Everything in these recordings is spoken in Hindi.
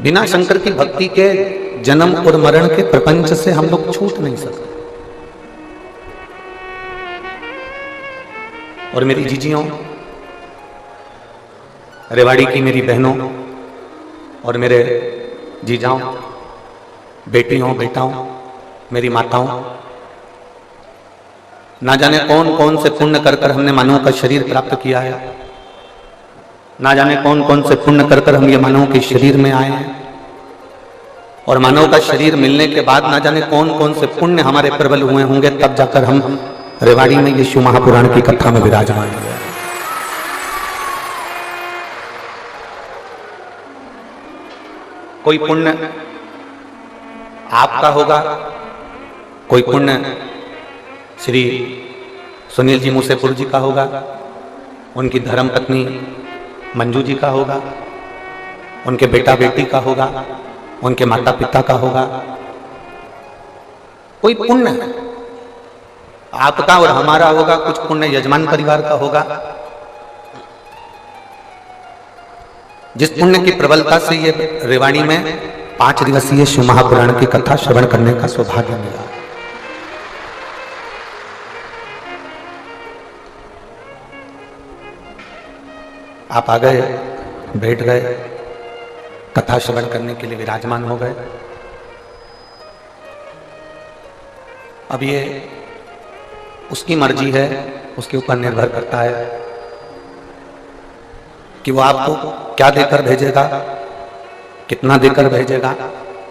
बिना शंकर की भक्ति के जन्म और मरण के प्रपंच से हम लोग छूट नहीं सकते। और मेरी जीजियों, रेवाड़ी की मेरी बहनों और मेरे जीजाओं, बेटियों, बेटाओं, मेरी माताओं, ना जाने कौन कौन से पुण्य कर कर हमने मानव का शरीर प्राप्त किया है, ना जाने कौन कौन से पुण्य कर कर हम ये मानव के शरीर में आए हैं, और मानव का शरीर मिलने के बाद ना जाने कौन कौन से पुण्य हमारे प्रबल हुए होंगे, तब जाकर हम रेवाड़ी में ये शिव महापुराण की कथा में विराजमान हुए। कोई पुण्य आपका होगा, कोई पुण्य श्री सुनील जी मूसेपुर जी का होगा, उनकी धर्म पत्नी मंजू जी का होगा, उनके बेटा बेटी का होगा, उनके माता पिता का होगा। कोई पुण्य आपका और हमारा होगा, कुछ पुण्य यजमान परिवार का होगा। जिस पुण्य की प्रबलता से ये रेवाड़ी में 5 दिवसीय शिव महापुराण की कथा श्रवण करने का सौभाग्य मिला। आप आ गए, बैठ गए, कथा श्रवण करने के लिए विराजमान हो गए। अब ये उसकी मर्जी है, उसके ऊपर निर्भर करता है कि वो आपको क्या देकर भेजेगा, कितना देकर भेजेगा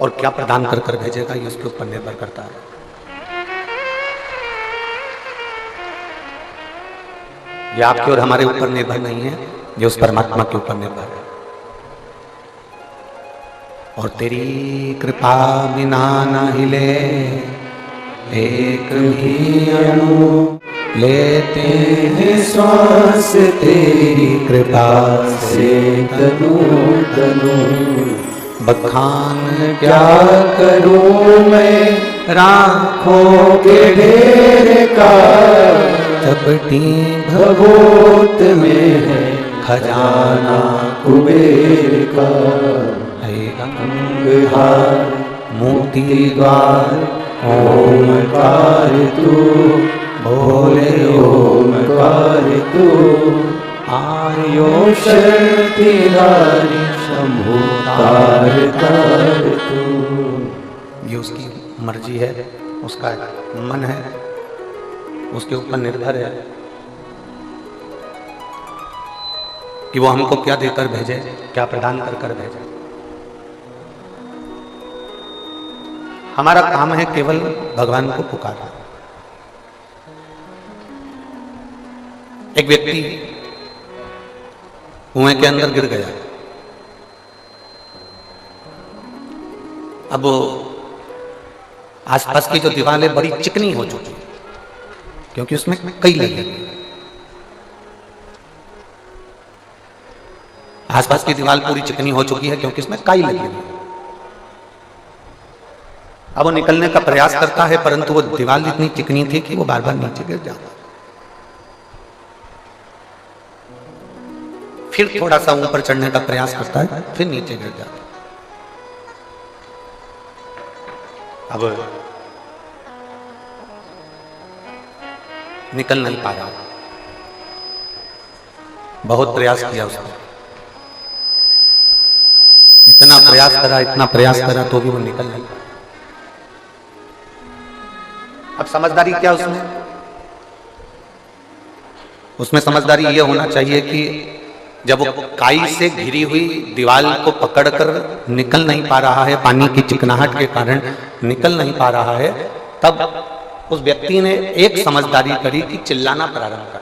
और क्या प्रदान कर कर भेजेगा, ये उसके ऊपर निर्भर करता है। ये आपके और हमारे ऊपर निर्भर नहीं है, ये उस परमात्मा के ऊपर निर्भर है। और तेरी कृपा बिना न हिले एक भी अणु, लेते हैं श्वास तेरी कृपा से तनु तनु। बखान क्या करूं मैं राखों के ढेर का, चपटी भगोत में है खजाना कुबेर का। है गंगहार मोती द्वार ओमकार तू, बोले ओमकार तू। आर्यो शक्ति धारी शंभु तार तार तू। ये उसकी मर्जी है, उसका मन है, उसके ऊपर निर्भर है कि वो हमको क्या देकर भेजे, क्या प्रदान कर कर भेजे। हमारा काम है केवल भगवान को पुकारना। एक व्यक्ति कुएं के अंदर गिर गया। अब आसपास की जो दीवारें बड़ी चिकनी हो चुकी क्योंकि उसमें कई लगे। आसपास की दीवार पूरी चिकनी हो चुकी है क्योंकि इसमें काई लगी है। अब वो निकलने का प्रयास करता है, परंतु वो दीवार इतनी चिकनी थी कि वो बार बार नीचे गिर जाता। फिर थोड़ा सा ऊपर चढ़ने का प्रयास करता है, फिर नीचे गिर जाता। अब निकल नहीं पा रहा। बहुत प्रयास किया उसने, इतना प्रयास करा तो भी वो निकल नहीं पाया। अब समझदारी क्या उसमें समझदारी ये होना चाहिए कि जब वो काई से घिरी हुई दीवार को पकड़कर निकल नहीं पा रहा है, पानी की चिकनाहट के कारण निकल नहीं पा रहा है, तब उस व्यक्ति ने एक समझदारी करी कि चिल्लाना प्रारंभ कर,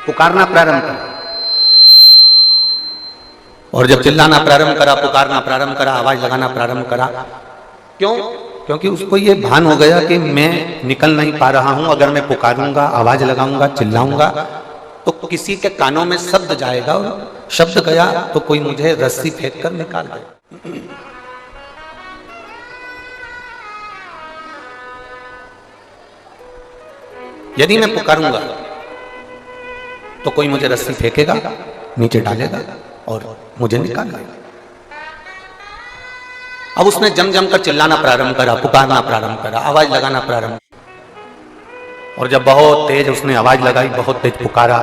पुकारना प्रारंभ कर। और जब चिल्लाना प्रारंभ करा, पुकारना प्रारंभ करा, आवाज लगाना प्रारंभ करा, क्यों? क्योंकि उसको ये भान हो गया कि मैं निकल नहीं पा रहा हूं। अगर मैं पुकारूंगा, आवाज लगाऊंगा, चिल्लाऊंगा तो किसी के कानों में शब्द जाएगा, और शब्द गया तो कोई मुझे रस्सी फेंक कर निकाल दे। यदि मैं पुकारूंगा तो कोई मुझे रस्सी फेंकेगा, नीचे डालेगा, और मुझे निकाल लिया। अब उसने जम जम कर चिल्लाना प्रारंभ करा, पुकारना प्रारंभ करा, आवाज लगाना प्रारंभ। और जब बहुत तेज उसने आवाज लगाई, बहुत तेज पुकारा,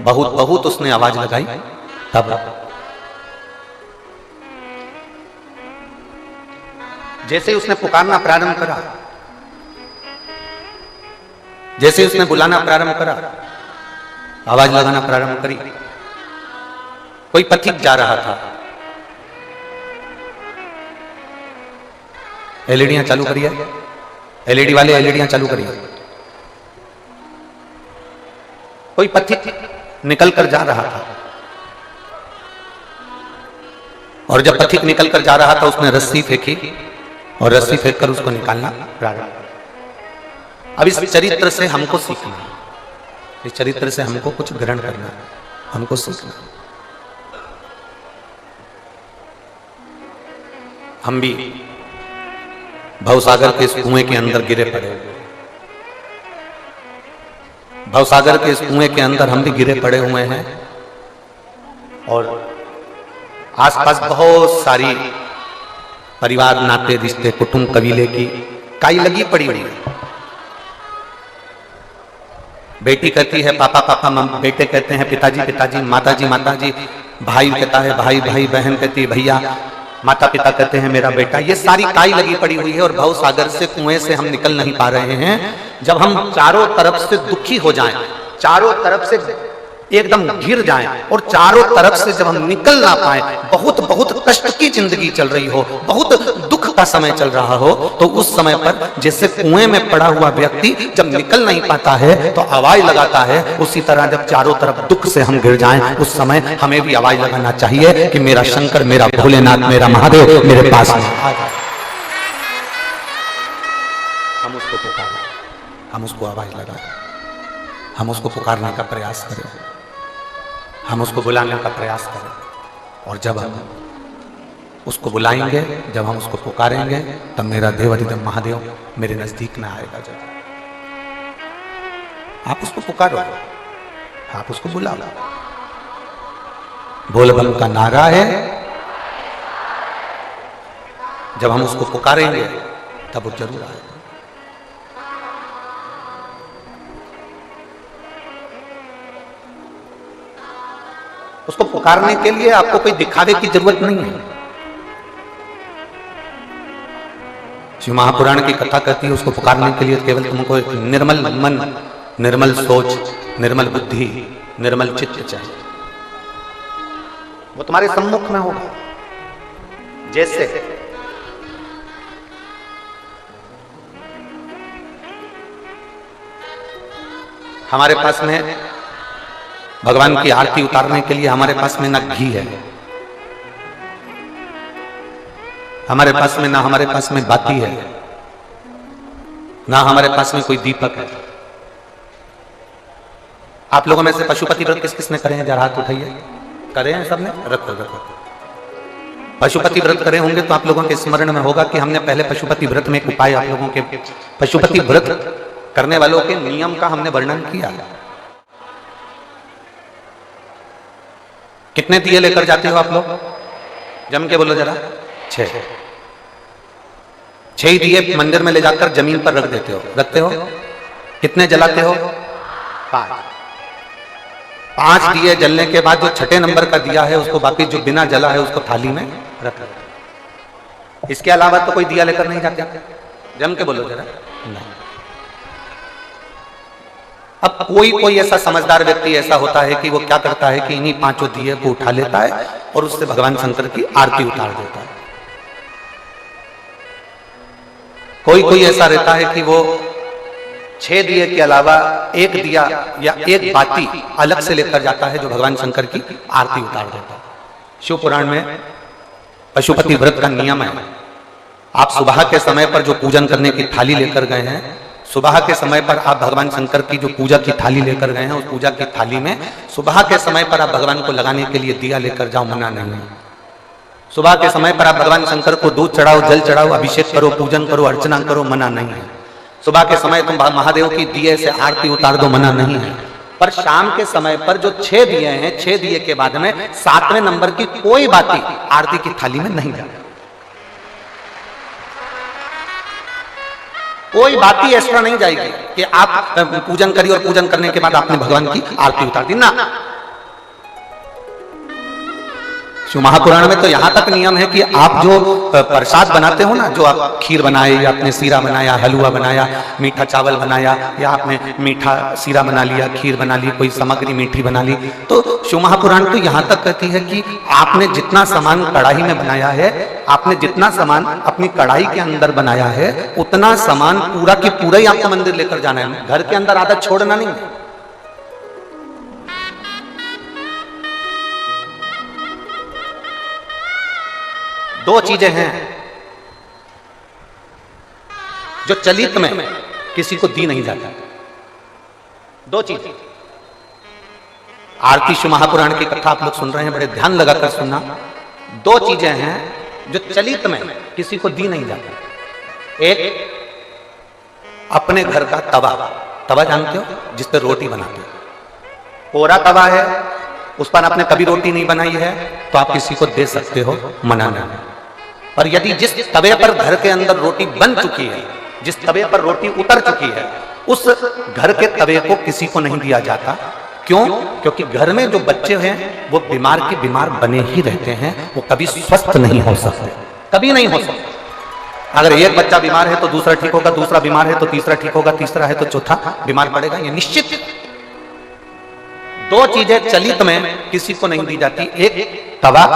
बहुत बहुत उसने आवाज लगाई, तब जैसे उसने पुकारना प्रारंभ करा, जैसे उसने बुलाना प्रारंभ करा, आवाज लगाना प्रारंभ करी, कोई पथिक जा रहा था। एलईडियां चालू करिए, एलईडी वाले एलईडियां चालू करिए। कोई पथिक निकल कर जा रहा था, और जब पथिक निकल कर जा रहा था उसने रस्सी फेंकी और रस्सी फेंक कर उसको निकालना प्रारंभ। अब इस चरित्र से हमको सीखना है, इस चरित्र से हमको कुछ ग्रहण करना है, हमको सीखना। हम भी भवसागर के इस कुएं के अंदर गिरे पड़े हुए, भवसागर के इस कुएं के अंदर हम भी गिरे पड़े हुए हैं, और आसपास बहुत सारी परिवार, नाते, रिश्ते, कुटुंब, कबीले की काई लगी पड़ी हुई है। बेटी कहती है पापा पापा, बेटे कहते हैं पिताजी पिताजी, माताजी माताजी, भाई कहता है भाई भाई, बहन कहती है भैया, माता पिता कहते हैं मेरा बेटा। ये सारी काई लगी पड़ी हुई है और भव सागर से, कुएं से हम निकल नहीं पा रहे हैं। जब हम चारों तरफ से दुखी हो जाएं, चारों तरफ से एकदम घिर जाएं, और चारों तरफ से जब हम निकल ना पाए, बहुत बहुत कष्ट की जिंदगी चल रही हो, बहुत दुख का समय चल रहा हो, तो उस समय पर जैसे कुएं में पड़ा हुआ व्यक्ति जब निकल नहीं पाता है तो आवाज लगाता है, उसी तरह जब चारों तरफ दुख से हम घिर जाएं, उस समय हमें भी आवाज लगाना चाहिए कि मेरा शंकर, मेरा भोलेनाथ, मेरा महादेव मेरे पास आ जाए। हम उसको पुकारें, हम उसको आवाज लगाएं, हम उसको पुकारने का प्रयास करें, हम उसको बुलाने का प्रयास करें। और जब हम उसको बुलाएंगे, जब हम उसको पुकारेंगे, तब मेरा देवाधिदेव महादेव मेरे नजदीक में आएगा। जब आप उसको पुकारो, आप उसको बुलाओ, बोल बम का नारा है। जब हम उसको पुकारेंगे तब वो जरूर आएगा। उसको पुकारने के लिए आपको कोई दिखावे की जरूरत नहीं है। शिव महापुराण की कथा कहती है उसको पुकारने के लिए केवल तुमको एक निर्मल मन, निर्मल सोच, निर्मल बुद्धि, निर्मल चित्त चाहिए। वो तुम्हारे सम्मुख में होगा। जैसे हमारे पास में भगवान की आरती उतारने के लिए हमारे पास में ना घी है, हमारे पास में ना हमारे पास में बाती है, ना हमारे पास में कोई दीपक है। आप लोगों में से पशुपति व्रत किस किसने करे हैं? जरा हाथ उठाइए। करे हैं सबने? रखो रखो। पशुपति व्रत करे होंगे तो आप लोगों के स्मरण में होगा कि हमने पहले पशुपति व्रत में एक उपाय आप लोगों के, पशुपति व्रत करने वालों के नियम का हमने वर्णन किया। कितने दिए लेकर जाते हो आप लोग? जम के बोलो जरा। 6 दिए मंदिर में ले जाकर जमीन पर रख देते हो, रखते हो? कितने जलाते हो? 5 दिए जलने के बाद जो 6ठे नंबर का दिया है उसको वापिस जो बिना जला है उसको थाली में रख दो। इसके अलावा तो कोई दिया लेकर नहीं जाते। जम के बोलो जरा। नहीं। अब कोई ऐसा समझदार व्यक्ति ऐसा होता है कि वो क्या करता है कि इन्हीं 5 दिए को उठा लेता है और उससे भगवान शंकर की आरती उतार देता है। कोई ऐसा रहता है कि वो 6 दिए के अलावा 1 दिया या 1 बाती अलग से लेकर जाता है जो भगवान शंकर की आरती उतार देता है। शिव पुराण में पशुपति व्रत का नियम है। आप सुबह के समय पर जो पूजन करने की थाली लेकर गए हैं, सुबह के समय पर आप भगवान शंकर की जो पूजा की थाली लेकर गए हैं, उस पूजा की थाली में सुबह के समय पर आप भगवान को लगाने के लिए दिया लेकर जाओ, मना नहीं है। सुबह के समय पर आप भगवान शंकर को दूध चढ़ाओ, जल चढ़ाओ, अभिषेक करो, पूजन करो, अर्चना करो, मना नहीं है। सुबह के समय तुम महादेव की दिए से आरती उतार दो, मना नहीं है। पर शाम के समय पर जो 6 दिए हैं, 6 दिए के बाद में 7वें नंबर की कोई बाती आरती की थाली में नहीं जाती। कोई बाती एक्स्ट्रा नहीं जाएगी कि आप पूजन करिए और पूजन करने के बाद आपने भगवान की आरती उतार दी ना। शिव महापुराण में तो यहां तक नियम है कि आप जो प्रसाद बनाते हो ना, जो आप खीर बनाए या आपने सीरा बनाया, हलवा बनाया, मीठा चावल बनाया, या आपने मीठा सीरा बना लिया, खीर बना ली, कोई सामग्री मीठी बना ली, तो शिव महापुराण तो यहां तक कहती है कि आपने जितना सामान कढ़ाई में बनाया है, आपने जितना सामान अपनी कढ़ाई के अंदर बनाया है, उतना सामान पूरा की पूरा ही आपको मंदिर लेकर जाना है, घर के अंदर आधा छोड़ना नहीं है। दो चीजें हैं जो चलित में किसी को दी नहीं जाती। दो चीजें, आरती शिव महापुराण की कथा आप लोग सुन रहे हैं, बड़े ध्यान लगाकर सुनना। दो चीजें हैं जो चलित में किसी को दी नहीं जाती। एक, अपने घर का तवा, तवा जानते हो जिस पर रोटी बनाते हो, कोरा तवा है, उस पर आपने कभी रोटी नहीं बनाई है तो आप किसी को दे सकते हो, मना नहीं। और यदि जिस तवे पर घर के अंदर रोटी बन चुकी है, जिस तवे पर रोटी उतर चुकी है, उस घर के तवे को किसी को नहीं दिया जाता। क्यों? क्योंकि घर में जो बच्चे हैं वो बीमार के बीमार बने ही रहते हैं, वो कभी स्वस्थ नहीं हो सकते, कभी नहीं हो सकते। अगर एक बच्चा बीमार है तो दूसरा ठीक होगा, दूसरा बीमार है तो तीसरा ठीक होगा, तीसरा है तो चौथा बीमार पड़ेगा, ये निश्चित। दो चीजें चलित में किसी को नहीं दी जाती, एक तवा,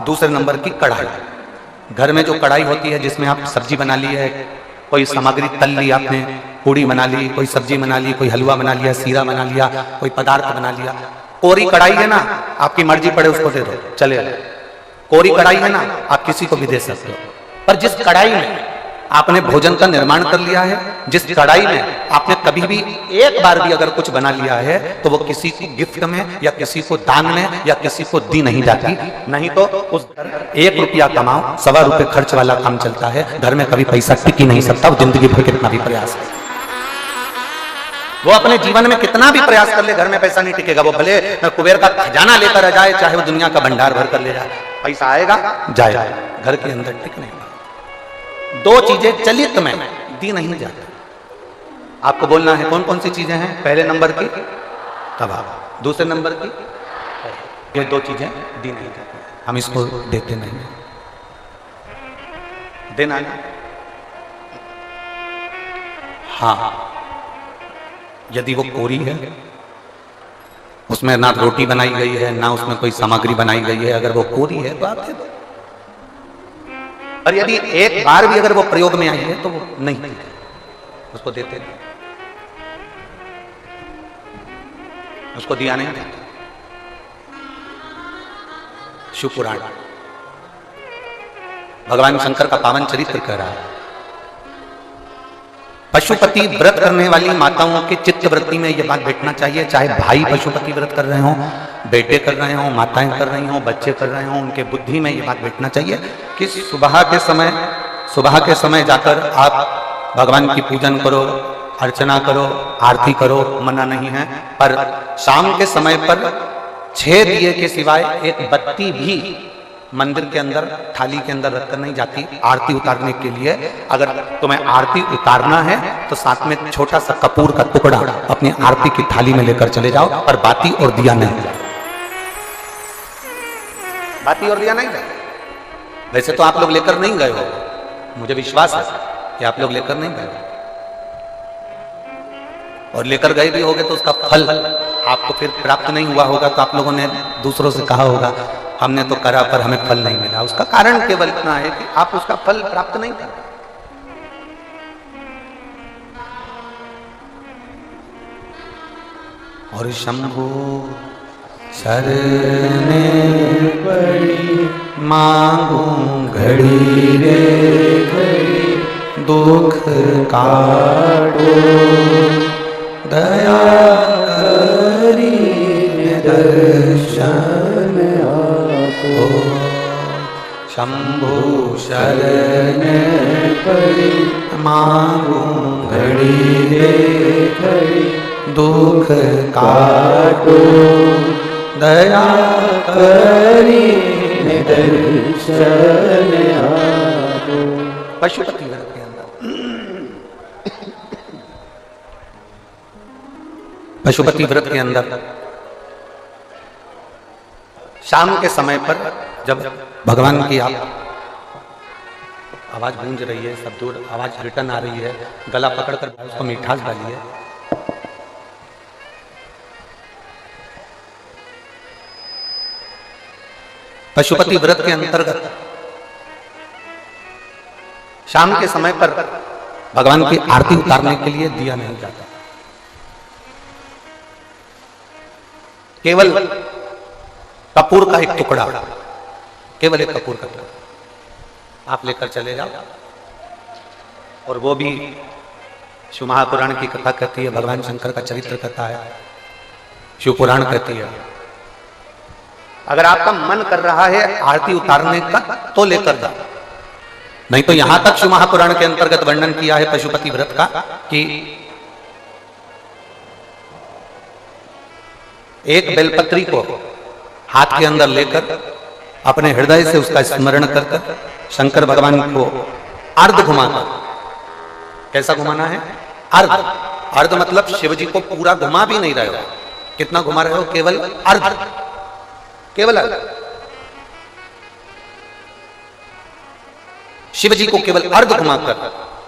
दूसरे नंबर की कढ़ाई। घर में जो कढ़ाई होती है जिसमें आप सब्जी बना ली है, कोई सामग्री तल ली आपने, पूड़ी बना ली, कोई सब्जी बना ली, कोई हलवा बना लिया, सीरा बना लिया, कोई पदार्थ बना लिया। कोरी कढ़ाई है ना, आपकी मर्जी पड़े उसको दे दो, चलेगा। कोरी कढ़ाई है ना, आप किसी को भी दे सकते हो। पर जिस कढ़ाई में आपने भोजन का निर्माण कर लिया है, जिस कढ़ाई में आपने कभी भी एक बार भी अगर कुछ बना लिया है, तो वो किसी को गिफ्ट में या किसी को दान में या किसी को दी नहीं जाती। नहीं तो उस 1 रुपया कमाओ, 1.25 रुपए खर्च वाला काम चलता है, घर में कभी पैसा टिक ही नहीं सकता, वो जिंदगी भर कितना भी प्रयास है, वो अपने जीवन में कितना भी प्रयास कर ले, घर में पैसा नहीं टिकेगा। वो भले कुबेर का खजाना लेकर आ जाए, चाहे वो दुनिया का भंडार भर कर ले जाए, पैसा आएगा जाएगा, घर के अंदर टिक नहीं। दो चीजें चलित में दी नहीं जाती। आपको बोलना है कौन कौन सी चीजें हैं। पहले नंबर की तवा, दूसरे नंबर की, ये दो चीजें दी नहीं जाती, हम इसको देते नहीं, देना नहीं। हाँ, यदि वो कोरी है, उसमें ना रोटी बनाई गई है, ना उसमें कोई सामग्री बनाई गई है, अगर वो कोरी है तो आप दे दो। और यदि एक बार भी अगर वो प्रयोग में आई है तो वो नहीं, उसको देते नहीं, उसको दिया नहीं जाता। शिव पुराण भगवान शंकर का पावन चरित्र कह रहा है। पशुपति व्रत करने वाली माताओं के चित्त वृत्ति में यह बात बैठना चाहिए, चाहे भाई पशुपति व्रत कर रहे हो, बेटे कर रहे हो, माताएं कर रही हो, बच्चे कर रहे हो, उनके बुद्धि में यह बात बैठना चाहिए कि सुबह के समय जाकर आप भगवान की पूजन करो, अर्चना करो, आरती करो, मना नहीं है। पर शाम के समय पर 6 दिए के सिवाय एक बत्ती भी मंदिर के अंदर थाली के अंदर रखकर नहीं जाती आरती उतारने के लिए। अगर तुम्हें आरती उतारना है तो साथ में छोटा सा कपूर का टुकड़ा अपनी आरती की थाली में लेकर चले जाओ, और बाती और दिया नहीं जाए, बाती और दिया नहीं जाए। वैसे तो आप लोग लेकर नहीं गए हो, मुझे विश्वास है कि आप लोग लेकर नहीं गए, और लेकर गए भी होगे तो उसका फल आपको फिर प्राप्त नहीं हुआ होगा। तो आप लोगों ने दूसरों से कहा होगा हमने तो करा पर हमें फल नहीं मिला। उसका कारण केवल इतना है कि आप उसका फल प्राप्त नहीं कर। और शंभु शरणे पड़ी मांगू घड़ी रे घड़ी, दुख काटो दया करी दर्शन आपो। शंभु शरण पड़ी मांगू घड़ी रे घड़ी, दुख काटो, दया करी दर्शन आपो। पशुपति व्रत के अंदर, पशुपति व्रत के अंदर शाम के समय पर जब भगवान की आप आवाज गूंज रही है, सब दूर आवाज रिटर्न आ रही है, गला पकड़कर उसको मिठास डालिए। पशुपति व्रत के अंतर्गत शाम के समय पर भगवान की आरती उतारने के लिए दिया नहीं जाता, केवल कपूर का एक टुकड़ा, केवल एक कपूर का टुकड़ा आप लेकर चले जाओ। और वो भी शिव महापुराण की कथा कहती है, भगवान शंकर का चरित्र कथा है, शिव पुराण कहती है। अगर आपका मन कर रहा है आरती उतारने का तो लेकर जाओ, नहीं तो यहां तक शिव महापुराण के अंतर्गत वर्णन किया है पशुपति व्रत का कि एक बेलपत्री को हाथ के अंदर लेकर अपने हृदय से उसका स्मरण कर शंकर भगवान को अर्ध घुमाना। कैसा घुमाना है? अर्ध। अर्ध मतलब शिव जी को पूरा घुमा भी नहीं रहे हो, कितना घुमा रहे हो? केवल अर्ध, केवल अर्ध। शिव जी को केवल अर्ध घुमाकर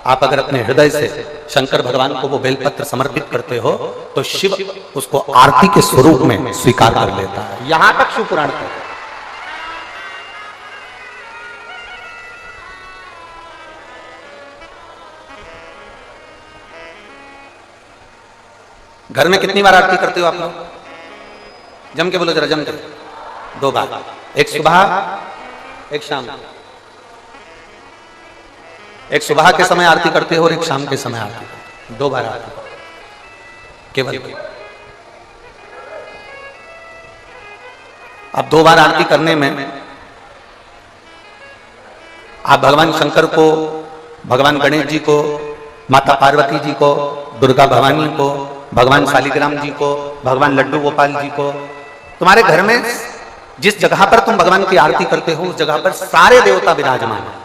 आप अगर अपने हृदय से शंकर भगवान को वो बेलपत्र समर्पित करते हो तो शिव उसको आरती के स्वरूप में स्वीकार कर लेता है। यहां तक शिव पुराण कहता है। घर में कितनी बार आरती करते हो आप लोग? जम के बोलो जरा, जम के। 2 बार, एक सुबह एक शाम। एक सुबह के समय आरती करते हो और एक शाम के समय आरती करते हो, 2 बार आरती केवल। अब 2 बार आरती करने में आप भगवान शंकर को, भगवान गणेश जी को, माता पार्वती जी को, दुर्गा भवानी को, भगवान शालिग्राम जी को, भगवान लड्डू गोपाल जी को, तुम्हारे घर में जिस जगह पर तुम भगवान की आरती करते हो उस जगह पर सारे देवता विराजमान हैं।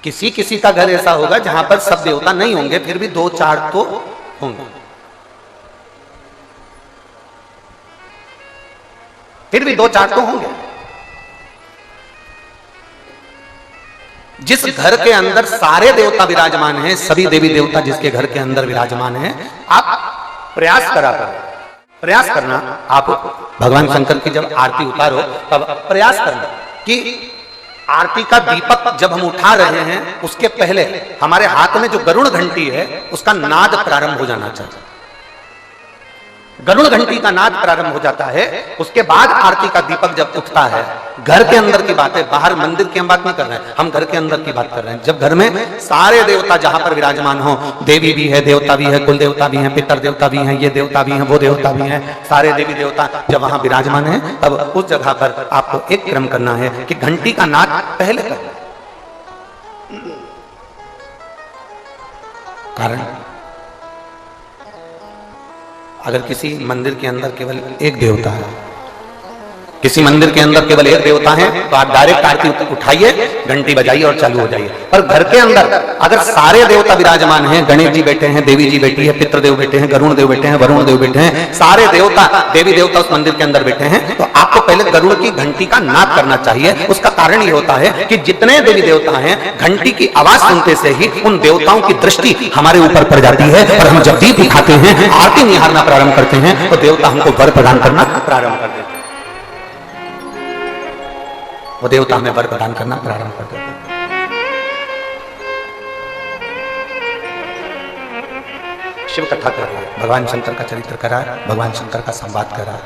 किसी किसी का घर ऐसा होगा जहां पर सब देवता नहीं होंगे, फिर भी 2-4 तो होंगे, फिर भी 2-4 तो होंगे। जिस घर के अंदर सारे देवता विराजमान हैं, सभी देवी देवता जिसके घर के अंदर विराजमान हैं, आप प्रयास करा करो, प्रयास करना। आप भगवान शंकर की जब आरती उतारो तब प्रयास करना कि आरती का दीपक जब हम उठा रहे हैं उसके पहले हमारे हाथ में जो गरुड़ घंटी है उसका नाद प्रारंभ हो जाना चाहिए। गरुड़ घंटी का नाद प्रारंभ हो जाता है, उसके बाद आरती का दीपक जब उठता है। घर के अंदर की बात है, बाहर मंदिर की हम बात नहीं कर रहे हैं, हम घर के अंदर की बात कर रहे हैं। जब घर में सारे देवता जहां पर विराजमान हो, देवी भी है, देवता भी है, कुल देवता भी है, पितर देवता भी है, ये देवता भी है, वो देवता भी है, सारे देवी देवता जब वहां विराजमान है, तब उस जगह पर आपको एक क्रम करना है कि घंटी का नाद पहले करना। कारण अगर किसी मंदिर के अंदर केवल एक देवता है, किसी मंदिर के अंदर केवल एक देवता है, तो आप डायरेक्ट आरती उठाइए, घंटी बजाइए और चालू हो जाइए। पर घर के अंदर अगर सारे देवता विराजमान हैं, गणेश जी बैठे हैं, देवी जी बैठी है, पितृदेव बैठे हैं, गरुण देव बैठे हैं, वरुण देव बैठे हैं, सारे देवता देवी देवता उस मंदिर के अंदर बैठे हैं, तो आपको पहले गरुड़ की घंटी का नाद करना चाहिए। उसका कारण ये होता है कि जितने देवी देवता हैं, घंटी की आवाज सुनते से ही उन देवताओं की दृष्टि हमारे ऊपर पड़ जाती है, और हम जब दीप दिखाते हैं, आरती निहारना प्रारंभ करते हैं, तो देवता हमको वर प्रदान करना प्रारंभ कर देते हैं। वो देवता हमें वर प्रदान करना प्रारंभ कर देते हैं। शिव कथा कर रहा है, भगवान शंकर का चरित्र कर रहा है, भगवान शंकर का संवाद कर रहा है,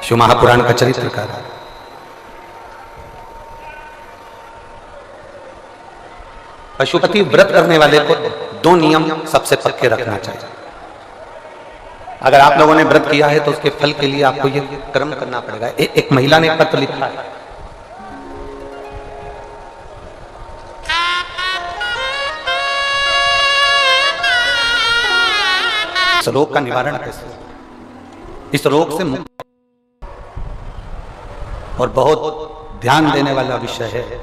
शिव महापुराण का चरित्र कर रहा है। पशुपति व्रत करने वाले को 2 नियम सबसे पक्के रखना चाहिए। अगर आप लोगों ने व्रत किया है तो उसके फल के लिए आपको ये कर्म करना पड़ेगा। एक महिला ने पत्र लिखा है, इस रोग का निवारण कैसे, इस रोग से मुक्त, और बहुत ध्यान देने वाला विषय है।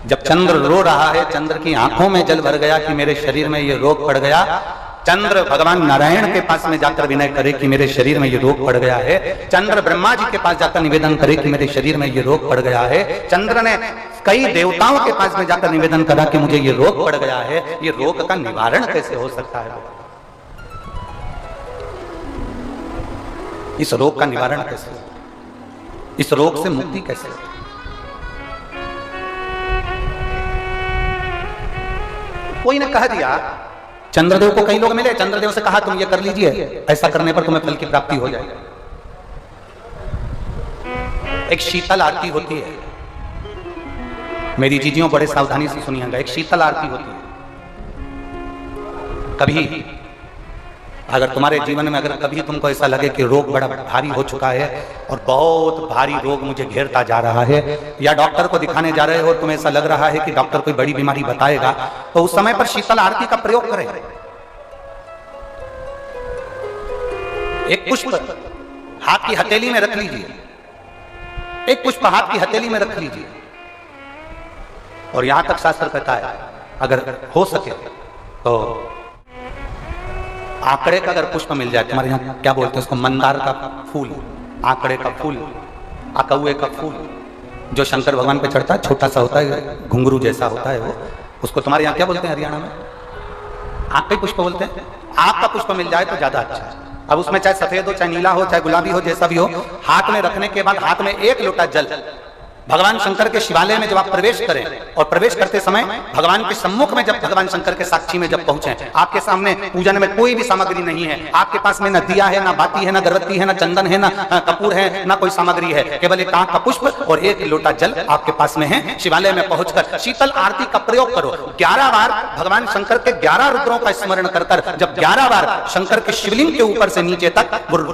जब चंद्र रो रहा है, चंद्र की आंखों में जल भर गया कि मेरे शरीर में ये रोग पड़ गया, चंद्र भगवान नारायण के पास में जाकर विनय करे कि मेरे शरीर में ये रोग पड़ गया है, चंद्र ब्रह्मा जी के पास जाकर निवेदन करे कि मेरे शरीर में ये रोग पड़ गया है, चंद्र ने कई देवताओं के पास में जाकर निवेदन करा कि मुझे ये रोग पड़ गया है, ये रोग का निवारण कैसे हो सकता है, इस रोग का निवारण कैसे, इस रोग से मुक्ति कैसे। कोई ने कह दिया, चंद्रदेव को कई लोग मिले, चंद्रदेव से कहा तुम ये कर लीजिए, ऐसा करने पर तुम्हें फल की प्राप्ति हो जाएगी। एक शीतल आरती होती है, मेरी जीजियों बड़े सावधानी से सुनिएगा, एक शीतल आरती होती है। कभी अगर तुम्हारे जीवन में अगर कभी तुमको ऐसा लगे कि रोग बड़ा भारी हो चुका है और बहुत भारी रोग मुझे घेरता जा रहा है, या डॉक्टर को दिखाने जा रहे हो और तुम्हें ऐसा लग रहा है कि डॉक्टर कोई बड़ी बीमारी बताएगा, तो उस समय पर शीतल आरती का प्रयोग करें। एक पुष्प हाथ की हथेली में रख लीजिए, एक पुष्प हाथ की हथेली में रख लीजिए, और यहां तक शास्त्र कहता है अगर हो सके तो आंकड़े का अगर पुष्प मिल जाए, तुम्हारे यहाँ क्या बोलते हैं उसको, मंदार का फूल, आंकड़े का फूल, अकौए का फूल, जो शंकर भगवान पे चढ़ता है, छोटा सा होता है, घुंघरू जैसा होता है वो, उसको तुम्हारे यहाँ क्या बोलते हैं हरियाणा में, आंकड़े पुष्प बोलते हैं। आंख का पुष्प मिल जाए तो ज्यादा अच्छा है। अब उसमें चाहे सफेद हो, चाहे नीला हो, चाहे गुलाबी हो, जैसा भी हो, हाथ में रखने के बाद हाथ में एक लोटा जल, भगवान शंकर के शिवालय में जब आप प्रवेश करें, और प्रवेश करते समय भगवान के सम्मुख में जब भगवान शंकर के साक्षी में जब पहुंचे, आपके सामने पूजन में कोई भी सामग्री नहीं है, आपके पास में न दिया है, ना बाती है, ना गर्भवती है, ना चंदन है, ना कपूर है, ना कोई सामग्री है, केवल एक आंख का पुष्प और एक लोटा जल आपके पास में है। शिवालय में पहुंचकर शीतल आरती का प्रयोग करो। 11 बार भगवान शंकर के 11 रुद्रों का स्मरण कर जब 11 बार शंकर के शिवलिंग के ऊपर से नीचे तक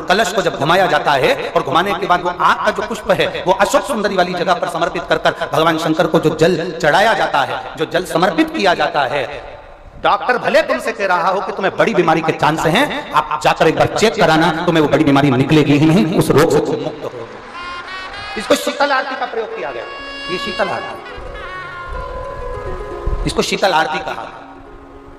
कलश को जब घुमाया जाता है, और घुमाने के बाद वो आंख का जो पुष्प है वो अशोक सुंदरी वाली जगह समर्पित कर भगवान शंकर को जो जल चढ़ाया जाता है, जो जल समर्पित किया जाता है, डॉक्टर भले तुमसे कह रहा हो कि तुम्हें बड़ी बीमारी के चांस हैं, आप जाकर एक बार चेक कराना, तुम्हें वो बड़ी बीमारी निकलेगी ही नहीं, उस रोग से तुम मुक्त हो। इसको शीतल आरती का प्रयोग किया गया। ये शीतल आरती, इसको शीतल आरती कहा,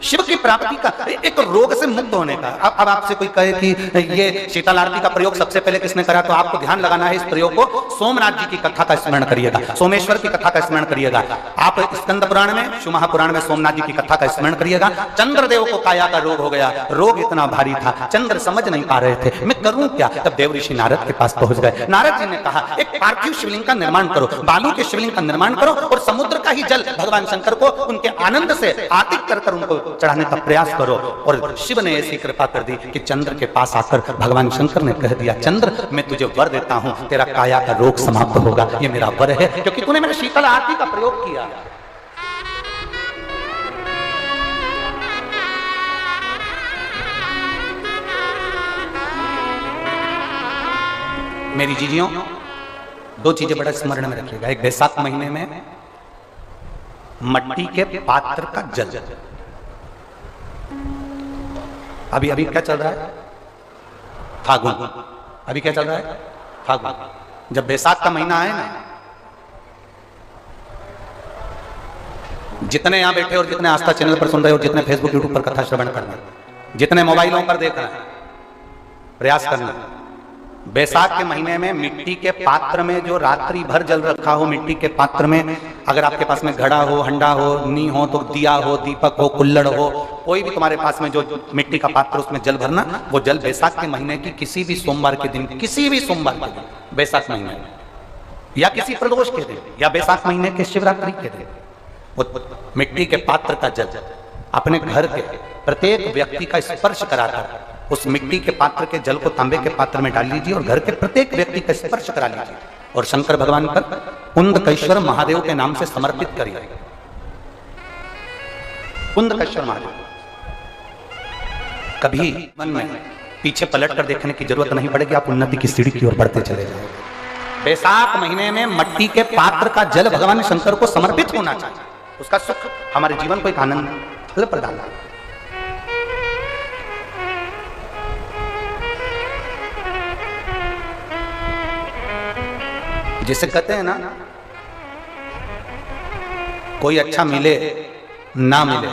शिव की प्राप्ति का, एक रोग से मुक्त होने का। अब आपसे कोई कहे कि ये शीतल आरती का प्रयोग सबसे पहले किसने करा, तो आपको ध्यान लगाना है इस प्रयोग को, सोमनाथ जी की कथा का स्मरण करिएगा, सोमेश्वर की कथा का स्मरण करिएगा। आप स्कंद पुराण में, शिव महापुराण में सोमनाथ जी की कथा का स्मरण करिएगा। चंद्रदेव को काया का रोग हो गया, रोग इतना भारी था, चंद्र समझ नहीं पा रहे थे, मैं करूं क्या। तब देव ऋषि नारद के पास पहुंच गए। नारद जी ने कहा एक पार्थिव शिवलिंग का निर्माण करो, बालू के शिवलिंग का निर्माण करो, और समुद्र का ही जल भगवान शंकर को उनके आनंद से आतिक कर उनको चढ़ाने का प्रयास करो। और शिव ने ऐसी कृपा कर दी कि चंद्र के पास आकर भगवान शंकर ने कह दिया, चंद्र मैं तुझे वर देता हूं, तेरा काया का रोग समाप्त होगा, ये मेरा वर है, क्योंकि तूने मेरे शीतल आरती का प्रयोग किया। मेरी जीजियों, 2 चीजें बड़ा स्मरण में रखिएगा। एक, बैसाख महीने में मट्टी के पात्र का जल, अभी अभी क्या चल रहा है, फागुन, अभी क्या चल रहा है, फागुन। जब बैसाख का महीना है ना, जितने यहां बैठे और जितने आस्था चैनल पर सुन रहे हो, जितने फेसबुक यूट्यूब पर कथा श्रवण करना, जितने मोबाइलों पर देख रहे हैं, प्रयास करना, बैसाख के महीने में मिट्टी के पात्र में जो रात्रि भर जल रखा हो, मिट्टी के पात्र में, अगर आपके पास में घड़ा हो, हंडा हो, नी हो, तो दिया हो, दीपक हो, कुल्लड़ हो, कोई भी तुम्हारे पास में जो मिट्टी का पात्र, उसमें जल भरना। वो जल बैसाख के महीने की किसी भी सोमवार के दिन, किसी भी सोमवार के दिन, बैसाख महीने में, या किसी प्रदोष के दिन, या बैसाख महीने के शिवरात्रि के दिन, वो मिट्टी के पात्र का जल अपने घर के प्रत्येक व्यक्ति का स्पर्श कराकर उस मिट्टी के पात्र के जल को तांबे के पात्र में डाल लीजिए और घर के प्रत्येक व्यक्ति का स्पर्श करा लीजिए और शंकर भगवान पर कुंदकेश्वर महादेव के नाम से समर्पित करिए। कुंदकेश्वर महादेव। कभी मन में पीछे पलट कर देखने की जरूरत नहीं पड़ेगी, आप उन्नति की सीढ़ी की ओर बढ़ते चले जाएंगे। बैसाख महीने में मट्टी के पात्र का जल भगवान शंकर को समर्पित होना चाहिए, उसका सुख हमारे जीवन को एक आनंद फल प्रदान। जिसे कहते हैं ना, कोई अच्छा मिले ना मिले,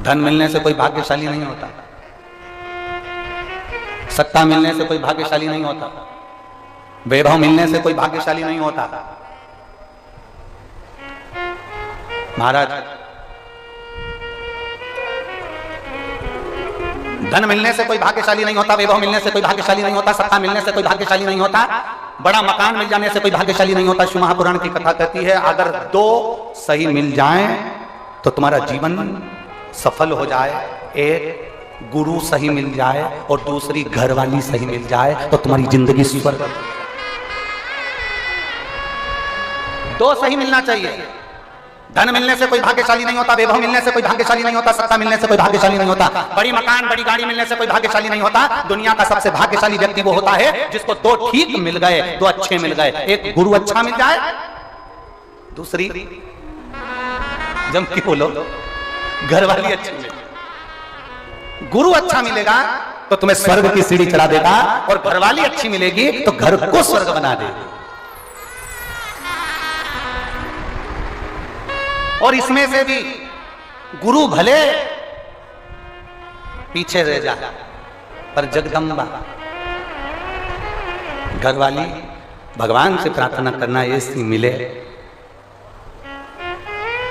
धन मिलने से कोई भाग्यशाली नहीं होता, सत्ता मिलने से कोई भाग्यशाली नहीं होता, वैभव मिलने से कोई भाग्यशाली नहीं होता। महाराज, धन मिलने से कोई भाग्यशाली नहीं होता, वैभव मिलने से कोई भाग्यशाली नहीं होता, सत्ता मिलने से कोई भाग्यशाली नहीं होता, बड़ा मकान मिल जाने से कोई भाग्यशाली नहीं होता। शिव महापुराण की कथा कहती है, अगर दो सही मिल जाएं तो तुम्हारा जीवन सफल हो जाए। एक गुरु सही मिल जाए और दूसरी घरवाली सही मिल जाए तो तुम्हारी जिंदगी स्वर्ग। दो सही मिलना चाहिए। धन मिलने से कोई भाग्यशाली नहीं होता, वैभव मिलने से कोई भाग्यशाली नहीं होता, सत्ता मिलने से कोई भाग्यशाली नहीं होता, बड़ी मकान बड़ी गाड़ी मिलने से कोई भाग्यशाली नहीं होता। दुनिया का सबसे भाग्यशाली व्यक्ति वो होता है जिसको दो ठीक मिल गए, दो अच्छे मिल गए। एक गुरु अच्छा मिल जाए, दूसरी जम की बोलो घरवाली अच्छी मिले। गुरु अच्छा मिलेगा तो तुम्हें स्वर्ग की सीढ़ी चढ़ा देगा, और घरवाली अच्छी मिलेगी तो घर को स्वर्ग बना देगी। और इसमें से भी गुरु भले पीछे रह जाए, पर जगदम्बा घरवाली भगवान से प्रार्थना करना ऐसी मिले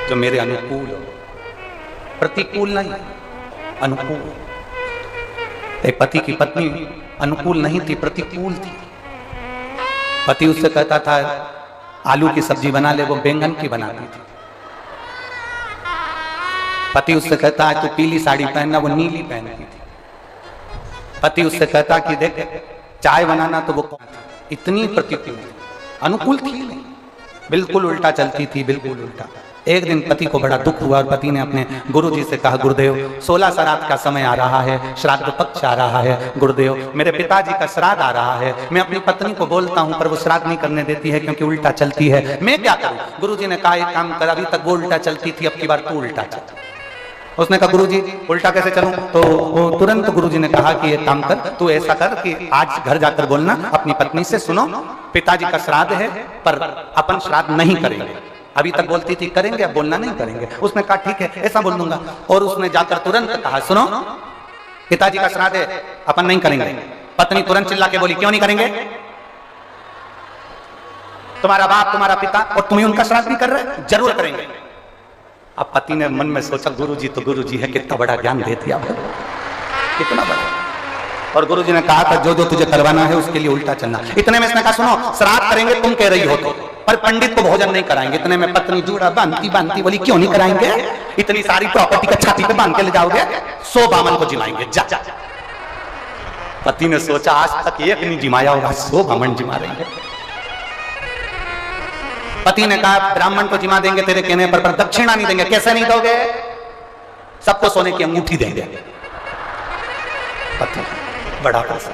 जो मेरे अनुकूल हो, प्रतिकूल नहीं, अनुकूल। एक पति की पत्नी अनुकूल नहीं थी, प्रतिकूल थी। पति उससे कहता था आलू की सब्जी बना ले, वो बैंगन की बनाती थी। पति उससे कहता है तू पीली साड़ी पहनना, वो नीली पहनती थी। पति उससे कहता कि देख चाय बनाना, तो वो इतनी प्रतिकूल, अनुकूल थी नहीं, बिल्कुल उल्टा चलती थी, बिल्कुल उल्टा। एक दिन पति को बड़ा दुख हुआ और पति ने अपने गुरुजी से कहा, गुरुदेव 16 श्राद्ध का समय आ रहा है, श्राद्ध पक्ष आ रहा है, गुरुदेव मेरे पिताजी का श्राद्ध आ रहा है, मैं अपनी पत्नी को बोलता हूं पर वो श्राद्ध नहीं करने देती है क्योंकि उल्टा चलती है, मैं क्या करूं? गुरुजी ने कहा एक काम कर, अभी तक वो उल्टा चलती थी, अब की बार तू उल्टा चल। उसने कहा गुरुजी उल्टा कैसे चलूं? तो तुरंत गुरुजी ने कहा कि एक काम कर, तू ऐसा कर कि आज घर जाकर बोलना अपनी पत्नी से, सुनो पिताजी का श्राद्ध है पर अपन श्राद्ध नहीं करेंगे। अभी तक बोलती थी करेंगे, अब बोलना नहीं करेंगे। उसने कहा ठीक है ऐसा बोल दूंगा। और उसने जाकर तुरंत कहा सुनो पिताजी का श्राद्ध है, अपन नहीं करेंगे। पत्नी तुरंत चिल्ला के बोली क्यों नहीं करेंगे? तुम्हारा बाप तुम्हारा पिता और तुम्हें उनका श्राद्ध भी कर रहे, जरूर करेंगे। अब पति ने मन में सोचा गुरुजी तो गुरुजी है, कितना बड़ा ज्ञान दे दिया, कितना बड़ा। और गुरुजी ने कहा था जो जो तुझे करवाना है उसके लिए उल्टा चलना। इतने में इसने कहा सुनो श्राद्ध करेंगे तुम कह रही हो तो, पर पंडित को भोजन नहीं कराएंगे। इतने में पत्नी जूड़ा बांधती बोली क्यों नहीं कराएंगे? इतनी सारी प्रॉपर्टी का छाती पे बांध के ले जाओगे, 100 बामन को जिमाएंगे। जा पति ने सोचा आज तक एक नहीं जिमाया होगा, 100 बामन जिमा देंगे। पति ने कहा ब्राह्मण को जिमा देंगे तेरे कहने पर दक्षिणा नहीं देंगे। कैसे नहीं दोगे? सबको सोने की अंगूठी देंगे। पति बड़ा पैसा।